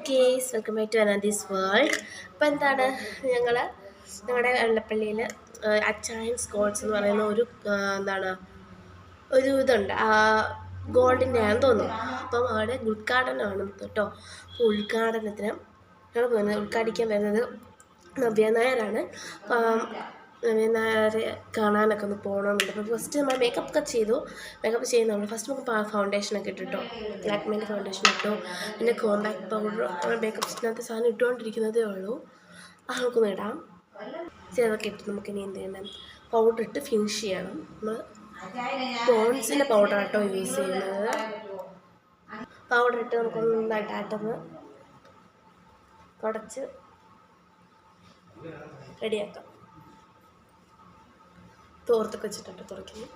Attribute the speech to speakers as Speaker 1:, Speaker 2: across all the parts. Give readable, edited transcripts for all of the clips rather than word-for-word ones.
Speaker 1: Case welcome back to Anadi's world. അപ്പോൾ എന്താണ് ഞങ്ങളുടെ വെള്ളപ്പള്ളിയിൽ അച്ചായൻ സ്കോട്ട്സ് എന്ന് പറയുന്ന ഒരു എന്താണ് ഒരു ഇതുണ്ട് ഗോൾഡിൻ്റെ ആണെന്ന് തോന്നുന്നു. അപ്പം അവിടെ ഉദ്ഘാടനമാണ് കേട്ടോ. അപ്പോൾ ഉദ്ഘാടനത്തിന് ഞങ്ങൾ പോകുന്നത് ഉദ്ഘാടിക്കാൻ വരുന്നത് നവ്യ നായരാണ്. അപ്പം നവ്യ നായരെ കാണാനൊക്കെ ഒന്ന് പോകണമെന്നുണ്ട്. അപ്പോൾ ഫസ്റ്റ് നമ്മൾ മേക്കപ്പ് ചെയ്തു. മേക്കപ്പ് ചെയ്യുന്നുണ്ട്. ഫസ്റ്റ് നമുക്ക് ഫൗണ്ടേഷനൊക്കെ ഇട്ടിട്ടോ, ലാക്മേൻ്റെ ഫൗണ്ടേഷൻ ഇട്ടു. പിന്നെ കോമ്പാക്ട് പൗഡർ മേക്കപ്സിനകത്ത് സാധനം ഇട്ടുകൊണ്ടിരിക്കുന്നതേ ഉള്ളൂ. നമുക്കൊന്ന് ഇടാം. ചിലതൊക്കെ ഇട്ട് നമുക്കിനി എന്ത് ചെയ്യണം, പൗഡർ ഇട്ട് ഫിനിഷ് ചെയ്യണം. നമ്മൾ പോൺസിൻ്റെ പൗഡർ ആട്ടോ യൂസ് ചെയ്യുന്നത്. പൗഡർ ഇട്ട് നമുക്കൊന്ന് നന്നായിട്ടായിട്ടൊന്ന് തുടച്ച് റെഡിയാക്കാം. തോർത്തൊക്കെ വെച്ചിട്ടുണ്ട് തുറക്കുന്നു.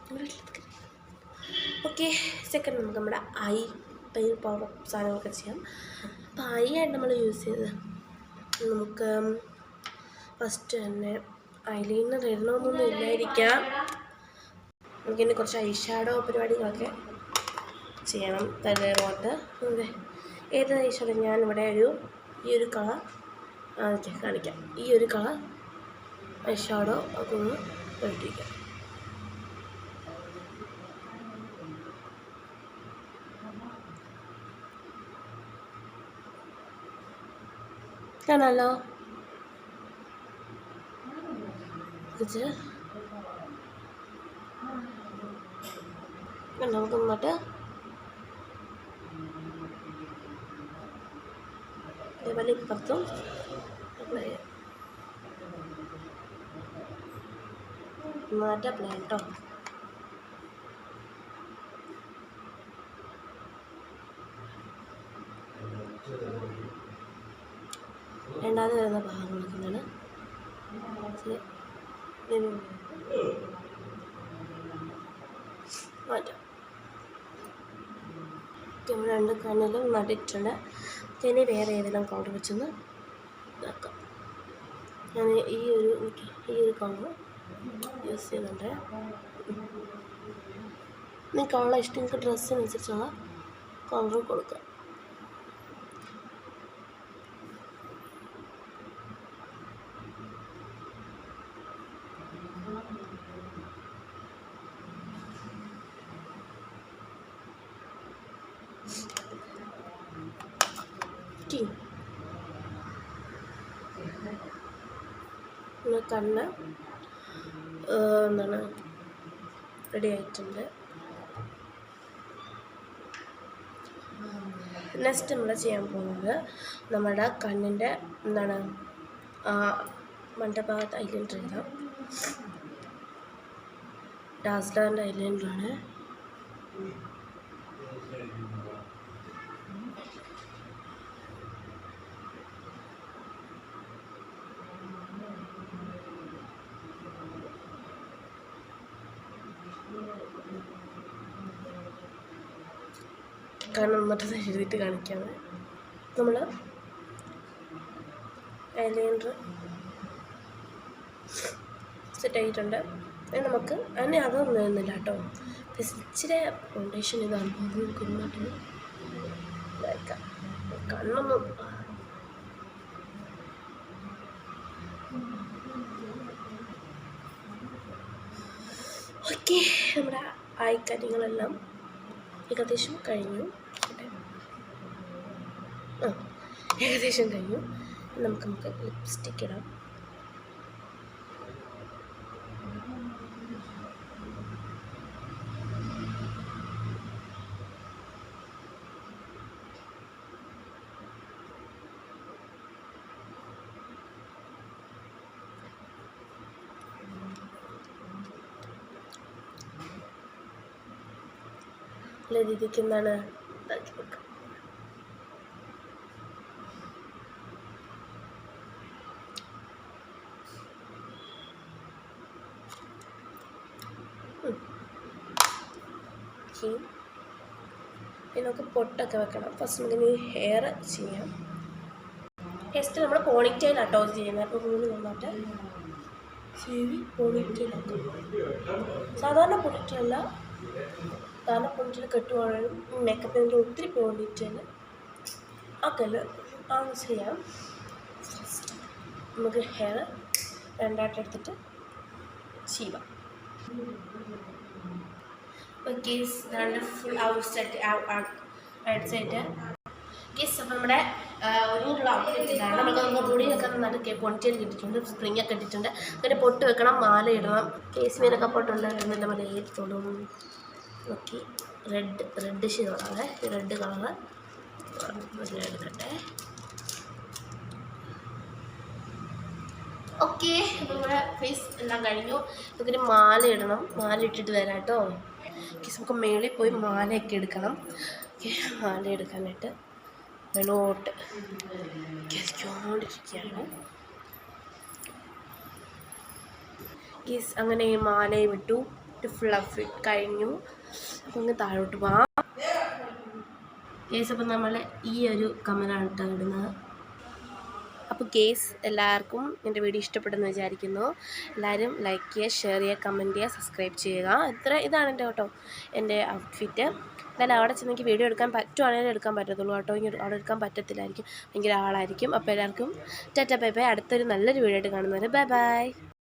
Speaker 1: ഓക്കെ, സെക്കൻഡ് നമുക്ക് നമ്മുടെ ഐ പൗഡർ സാധനങ്ങളൊക്കെ ചെയ്യാം. അപ്പോൾ ഐ ആയിട്ട് നമ്മൾ യൂസ് ചെയ്ത് നമുക്ക് ഫസ്റ്റ് തന്നെ ഐലൈനർ ഇടണമെന്നൊന്നും ഇല്ലായിരിക്കാം. നമുക്കിനി കുറച്ച് ഐ ഷാഡോ പരിപാടികളൊക്കെ ചെയ്യണം. തലേറോട്ട് അതെ, ഏത് ഐ ഷാഡോ ഞാനിവിടെ ഈ ഒരു കളർ കാണിക്കാം. ഈ ഒരു കളർ ഐ ഷാഡോ ഒക്കെ ഒന്ന് ഇട്ടിരിക്കാം. കാണാമല്ലോ. നമുക്ക് ഇങ്ങോട്ട് അതേപോലെ ഇപ്പുറത്തും അപ്ലൈ ചെയ്യാം. നന്നായിട്ട് അപ്ലൈ കേട്ടോ. രണ്ടാമത് വരുന്ന ഭാഗങ്ങളൊക്കെ എന്താണ് മാറ്റാം. നമ്മൾ രണ്ട് കണ്ണിലും നട്ടിട്ടുണ്ട്. ഇനി വേറെ ഏതെങ്കിലും കളർ വെച്ചൊന്ന് ഇതാക്കാം. ഞാൻ ഈ ഒരു കളർ യൂസ് ചെയ്യുന്നുണ്ട്. കളർ ഇഷ്ടം നിങ്ങൾക്ക് ഡ്രസ്സിനനുസരിച്ചുള്ള കളർ കൊടുക്കാം. കണ്ണ് എന്താണ് റെഡി ആയിട്ടുണ്ട്. നെക്സ്റ്റ് നമ്മൾ ചെയ്യാൻ പോകുന്നത് നമ്മുടെ കണ്ണിൻ്റെ എന്താണ് മണ്ടഭാഗത്ത് ഐലൈനർ എഴുതാം. ഡാസ്ലറിൻ്റെ ഐലൈനറാണ്. കാരണം എന്നിട്ട് എഴുതിയിട്ട് കാണിക്കാണ്. നമ്മൾ ഐലൈനർ സെറ്റ് ആയിട്ടുണ്ട്. നമുക്ക് അതിനെ അതൊന്നും വരുന്നില്ല കേട്ടോ. ഇച്ചിരി ഫൗണ്ടേഷൻ ഇതാണ് കുഞ്ഞാട്ടിന് വയ്ക്കാം. കണ്ണൊന്നും ഓക്കെ. നമ്മുടെ ആയിക്കാര്യങ്ങളെല്ലാം ഏകദേശം കഴിഞ്ഞു. ഏകദേശം കഴിഞ്ഞു. നമുക്ക് ലിപ്സ്റ്റിക്ക് ഇടാം. നല്ല രീതിക്ക് എന്താണ് ഇതാക്കി വെക്കാം. നമുക്ക് പൊട്ടൊക്കെ വെക്കണം. ഫസ്റ്റ് നമുക്ക് ഇനി ഹെയർ ചെയ്യാം. ഫസ്റ്റ് നമ്മൾ പോണിറ്റെയിൽ ആട്ടോ ചെയ്യുന്നത്. അപ്പോൾ മൂന്ന് നന്നായിട്ട് ശരി പോണിറ്റെയിൽ ആക്കാം. സാധാരണ പോണിറ്റെയിലല്ല, കാരണം പോണിറ്റെയിൽ കെട്ടുവാണെങ്കിൽ മേക്കപ്പിൻ്റെ ഒത്തിരി പോണിറ്റെയിൽ ആക്കല്ല. ഓൺ ചെയ്യാം. നമുക്ക് ഹെയർ രണ്ടായിട്ട് എടുത്തിട്ട് ചെയ്യാം. ഓക്കെ, ഫുൾ അടിച്ചിട്ട് ഗീസ്. അപ്പോൾ നമ്മുടെ ഒരുങ്ങുള്ള ഔട്ട്ഫിറ്റ് ഇതാണ്. നമുക്ക് മുടിയൊക്കെ നന്നായിട്ട് പൊണിച്ചേരി കിട്ടിയിട്ടുണ്ട്, സ്പ്രിങ് ഒക്കെ ഇട്ടിട്ടുണ്ട്. അങ്ങനെ പൊട്ട് വെക്കണം, മാല ഇടണം. കേസ് മീനൊക്കെ പൊട്ടുണ്ടായിരുന്നില്ല, മല ഏറ്റിട്ടുള്ളൂ. ഓക്കെ, റെഡ് ഷെയ്ഡാണ്, റെഡ് കളറ് എടുക്കട്ടെ. ഓക്കെ, അപ്പോൾ നമ്മുടെ ഫേസ് എല്ലാം കഴിഞ്ഞു. നമുക്കൊരു മാല ഇടണം, മാല ഇട്ടിട്ട് വരാം കേട്ടോ. ഓക്കെ, നമുക്ക് മേളിൽ പോയി മാലയൊക്കെ എടുക്കണം. ഓക്കെ, മാല എടുക്കാനായിട്ട് വെളോട്ട് കളിച്ചുകൊണ്ടിരിക്കുകയാണ്. ഗീസ് അങ്ങനെ മാലയും വിട്ടു, ഫുൾ ഔട്ട്ഫിറ്റ് കഴിഞ്ഞു. അപ്പം അങ്ങ് താഴോട്ട് പോവാം. ഗീസ്, അപ്പം നമ്മൾ ഈ ഒരു കമ്മലാണ് കേട്ടോ ഇടുന്നത്. അപ്പോൾ കേസ് എല്ലാവർക്കും എൻ്റെ വീഡിയോ ഇഷ്ടപ്പെടുമെന്ന് വിചാരിക്കുന്നു. എല്ലാവരും ലൈക്ക് ചെയ്യുക, ഷെയർ ചെയ്യുക, കമൻറ്റ് ചെയ്യുക, സബ്സ്ക്രൈബ് ചെയ്യുക. ഇതാണ് എൻ്റെ എൻ്റെ ഔട്ട്ഫിറ്റ്. എന്നാലും അവിടെ ചെന്ന് എനിക്ക് വീഡിയോ എടുക്കാൻ പറ്റുവാണെങ്കിലും എടുക്കാൻ പറ്റത്തുള്ളൂ കേട്ടോ. ഇനി അവിടെ എടുക്കാൻ പറ്റത്തില്ലായിരിക്കും, ഭയങ്കര ആളായിരിക്കും. അപ്പോൾ എല്ലാവർക്കും ടാറ്റ ബൈ ബൈ. അടുത്തൊരു നല്ലൊരു വീഡിയോ ആയിട്ട് കാണുന്നവരെ ബൈ ബൈ.